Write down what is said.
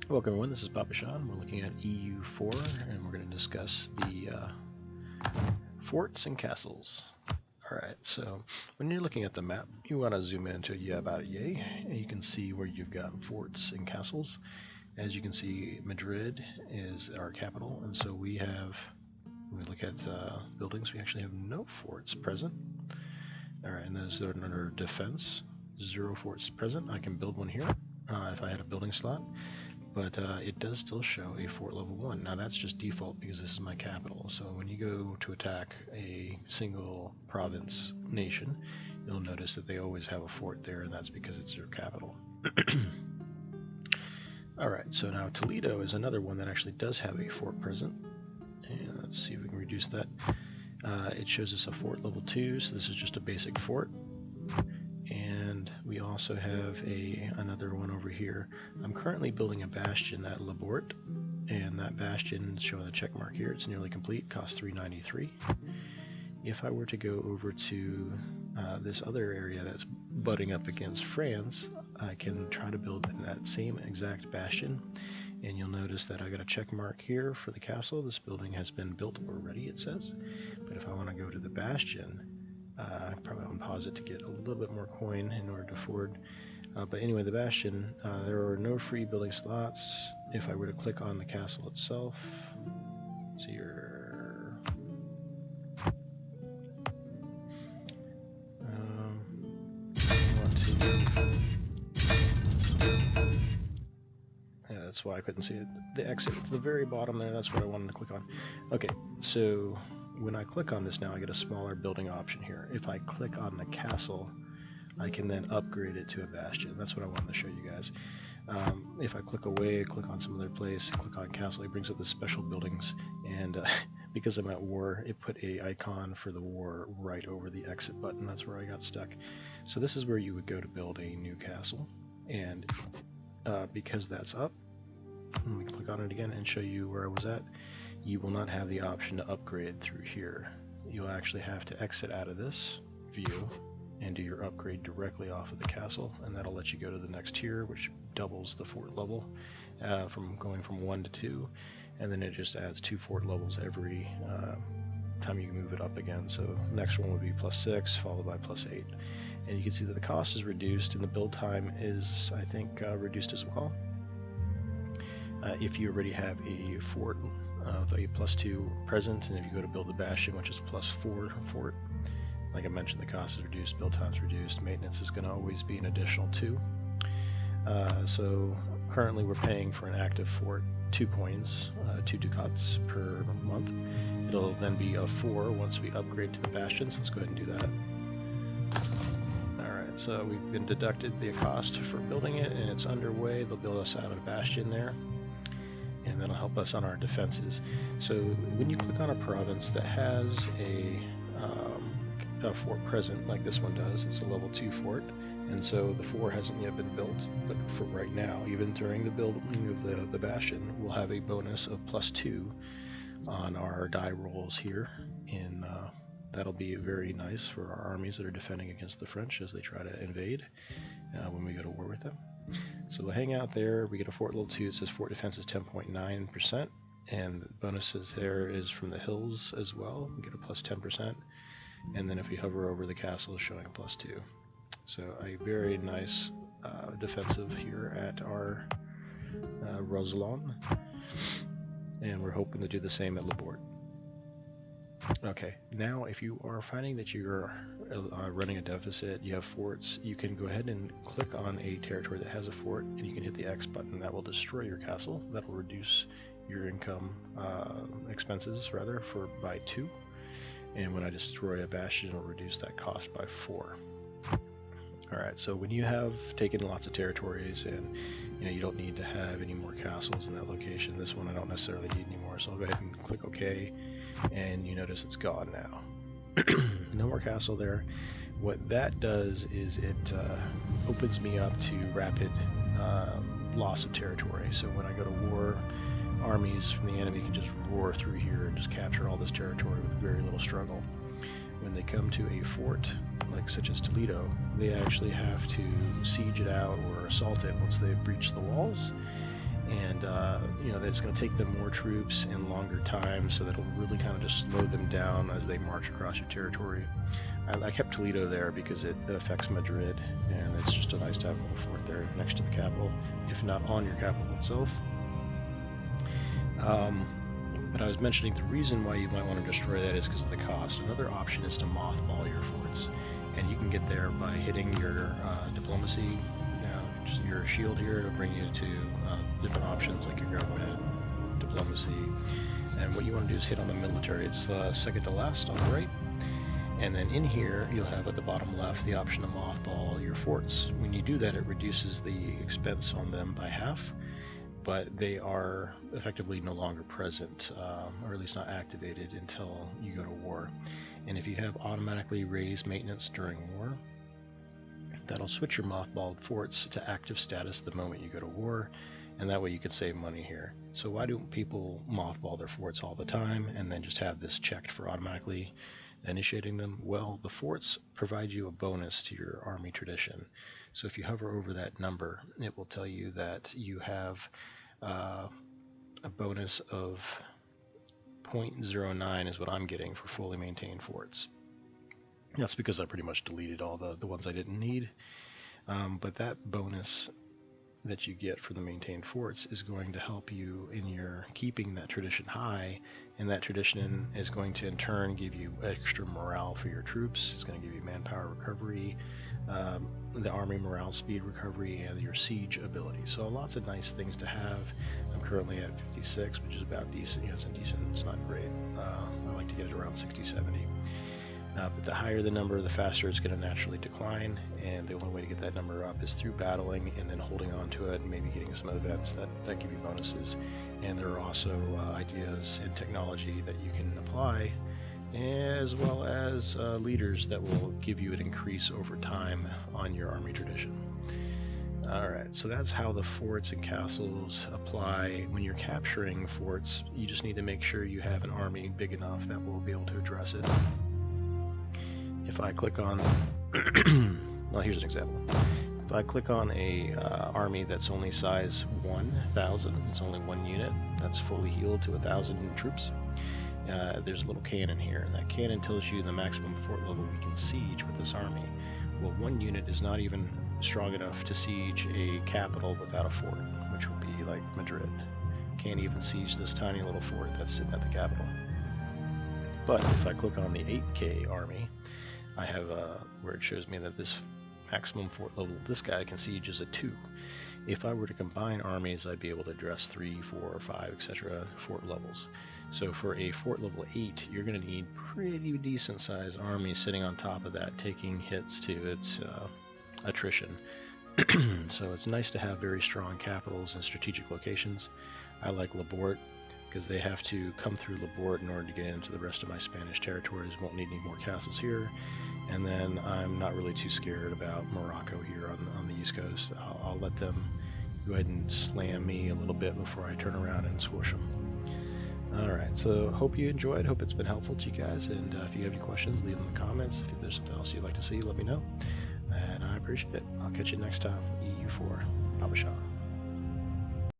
Welcome everyone, this is PapaSean. We're looking at EU4 and we're going to discuss the forts and castles. Alright, so when you're looking at the map, you want to zoom into about yay, and you can see where you've got forts and castles. As you can see, Madrid is our capital, and so we have, when we look at buildings, we actually have no forts present. Alright, and those that are under defense, 0 forts present. I can build one here if I had a building slot. But it does still show a fort level 1. Now that's just default because this is my capital. So when you go to attack a single province nation, you'll notice that they always have a fort there, and that's because it's their capital. Alright, so now Toledo is another one that actually does have a fort present. And let's see if we can reduce that. It shows us a fort level 2, so this is just a basic fort. And we also have another one over here. I'm currently building a bastion at Labort, and that bastion is showing the check mark here. It's nearly complete, costs 393. If I were to go over to this other area that's butting up against France, I can try to build that same exact bastion, and you'll notice that I got a check mark here for the castle. This building has been built already, it says. But if I want to go to the bastion, I probably want to pause it to get a little bit more coin in order to afford. But anyway, the bastion, there are no free building slots. If I were to click on the castle itself, let's see here. Yeah, that's why I couldn't see it. The exit, it's the very bottom there, that's what I wanted to click on. Okay, so when I click on this now, I get a smaller building option here. If I click on the castle, I can then upgrade it to a bastion. That's what I wanted to show you guys. If I click away, click on some other place, click on castle, it brings up the special buildings, and because I'm at war, it put a icon for the war right over the exit button. That's where I got stuck. So this is where you would go to build a new castle, and because that's up, let me click on it again and show you where I was at. You will not have the option to upgrade through here. You'll actually have to exit out of this view and do your upgrade directly off of the castle, and that'll let you go to the next tier, which doubles the fort level from going from 1 to 2, and then it just adds 2 fort levels every time you move it up again. So next one would be +6 followed by +8, and you can see that the cost is reduced and the build time is, I think, reduced as well. If you already have a fort of a +2 present, and if you go to build the bastion, which is +4 fort, like I mentioned, the cost is reduced, build time is reduced, maintenance is going to always be an additional 2. So currently we're paying for an active fort 2 coins, 2 ducats per month. It'll then be a 4 once we upgrade to the bastions. Let's go ahead and do that. Alright, so we've been deducted the cost for building it, and it's underway. They'll build us out a bastion there, and that'll help us on our defenses. So when you click on a province that has a fort present, like this one does, it's a level 2 fort, and so the 4 hasn't yet been built, but for right now, even during the building of the bastion, we'll have a bonus of +2 on our die rolls here, and that'll be very nice for our armies that are defending against the French as they try to invade when we go to war with them. So we'll hang out there. We get a fort level 2. It says fort defense is 10.9%, and the bonuses there is from the hills as well. We get a +10%, and then if we hover over the castle, it's showing a +2. So a very nice defensive here at our Roselon, and we're hoping to do the same at Labort. Okay, now if you are finding that you're running a deficit, you have forts, you can go ahead and click on a territory that has a fort, and you can hit the X button. That will destroy your castle. That will reduce your income expenses rather by 2. And when I destroy a bastion, it'll reduce that cost by 4. Alright, so when you have taken lots of territories and you don't need to have any more castles in that location, this one I don't necessarily need anymore, so I'll go ahead and click OK, and you notice it's gone now. No more castle there. What that does is it opens me up to rapid loss of territory. So when I go to war, armies from the enemy can just roar through here and just capture all this territory with very little struggle. When they come to a fort, like such as Toledo, they actually have to siege it out or assault it once they've breached the walls, and you know, that it's going to take them more troops and longer time, so that'll really kind of just slow them down as they march across your territory. I kept Toledo there because it affects Madrid, and it's just nice to have a little fort there next to the capital, if not on your capital itself. But I was mentioning the reason why you might want to destroy that is because of the cost. Another option is to mothball your forts, and you can get there by hitting your diplomacy, your shield here to bring you to different options like your government, diplomacy, and what you want to do is hit on the military. It's second to last on the right, and then in here you'll have at the bottom left the option to mothball your forts. When you do that, it reduces the expense on them by half, but they are effectively no longer present, or at least not activated until you go to war. And if you have automatically raised maintenance during war, that'll switch your mothballed forts to active status the moment you go to war, and that way you can save money here. So why do people mothball their forts all the time and then just have this checked for automatically initiating them? Well, the forts provide you a bonus to your army tradition. So if you hover over that number, it will tell you that you have a bonus of 0.09 is what I'm getting for fully maintained forts. That's because I pretty much deleted all the ones I didn't need. But that bonus that you get for the maintained forts is going to help you in your keeping that tradition high, and that tradition is going to in turn give you extra morale for your troops. It's going to give you manpower recovery, the army morale speed recovery, and your siege ability. So lots of nice things to have. I'm currently at 56, which is about decent. You know, it's decent. It's not great. I like to get it around 60, 70. But the higher the number, the faster it's going to naturally decline, and the only way to get that number up is through battling and then holding on to it and maybe getting some events that give you bonuses. And there are also ideas and technology that you can apply, as well as leaders that will give you an increase over time on your army tradition. Alright, so that's how the forts and castles apply. When you're capturing forts, you just need to make sure you have an army big enough that will be able to address it. If I click on, well, here's an example. If I click on a army that's only size 1,000, it's only one unit, that's fully healed to 1,000 troops. There's a little cannon here, and that cannon tells you the maximum fort level we can siege with this army. Well, one unit is not even strong enough to siege a capital without a fort, which would be like Madrid. Can't even siege this tiny little fort that's sitting at the capital. But if I click on the 8K army, I have where it shows me that this maximum fort level this guy can siege is a 2. If I were to combine armies, I'd be able to address 3, 4, 5, etc. fort levels. So for a fort level 8, you're going to need pretty decent sized army sitting on top of that, taking hits to its attrition. So it's nice to have very strong capitals and strategic locations. I like Labort, because they have to come through Labort in order to get into the rest of my Spanish territories. Won't need any more castles here. And then I'm not really too scared about Morocco here on the East Coast. I'll let them go ahead and slam me a little bit before I turn around and squish them. Alright, so hope you enjoyed. Hope it's been helpful to you guys. And if you have any questions, leave them in the comments. If there's something else you'd like to see, let me know. And I appreciate it. I'll catch you next time. EU4, PapaSean.